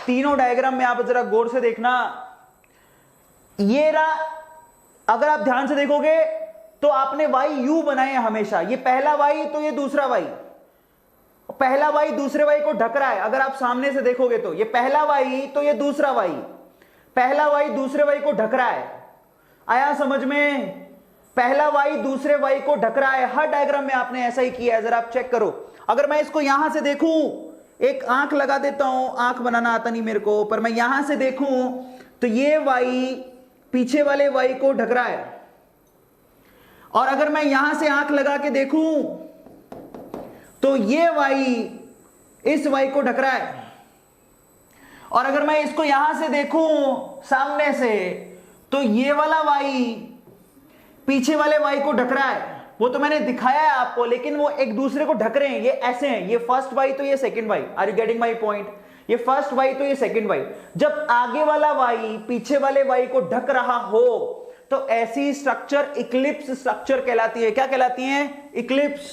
तीनों डायग्राम में आप जरा गौर से देखना, ये रहा, अगर आप ध्यान से देखोगे तो आपने वाई यू बनाए हैं हमेशा, ये पहला वाई तो ये दूसरा वाई, पहला वाई दूसरे वाई को ढक रहा है। अगर आप सामने से देखोगे तो ये पहला वाई तो ये दूसरा वाई, पहला वाई दूसरे वाई को ढक रहा है। आया समझ में? पहला वाई दूसरे वाई को ढक रहा है। हर डायग्राम में आपने ऐसा ही किया है, जरा आप चेक करो। अगर मैं इसको यहां से देखूं, एक आंख लगा देता हूं, आंख बनाना आता नहीं मेरे को, पर मैं यहां से देखूं तो ये वाई पीछे वाले वाई को ढक रहा है, और अगर मैं यहां से आंख लगा के देखूं तो ये वाई इस वाई को ढक रहा है, और अगर मैं इसको यहां से देखूं सामने से तो ये वाला वाई पीछे वाले वाई को ढक रहा है। वो तो मैंने दिखाया है आपको, लेकिन वो एक दूसरे को ढक रहे हैं, ये ऐसे हैं, ये फर्स्ट वाई तो ये second Y. Are you getting my point? ये फर्स्ट वाई तो ये सेकंड वाई। जब आगे वाला वाई पीछे वाले वाई को ढक रहा हो तो ऐसी स्ट्रक्चर इक्लिप्स स्ट्रक्चर कहलाती है। क्या कहलाती है? इक्लिप्स,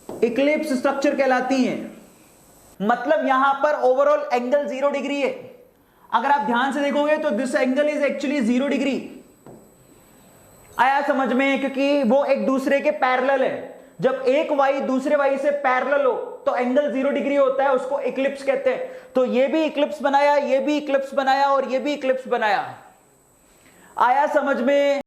इक्लिप्स स्ट्रक्चर कहलाती है। मतलब यहां पर ओवरऑल एंगल 0 डिग्री है। अगर आप ध्यान से देखोगे तो this angle is actually 0 degree. आया समझ में? क्योंकि वो एक दूसरे के पैरेलल है। जब एक वाई दूसरे वाई से पैरेलल हो तो एंगल 0 डिग्री होता है, उसको इक्लिप्स कहते हैं। तो ये भी इक्लिप्स बनाया, ये भी इक्लिप्स बनाया, और ये भी इक्लिप्स बनाया। आया समझ में?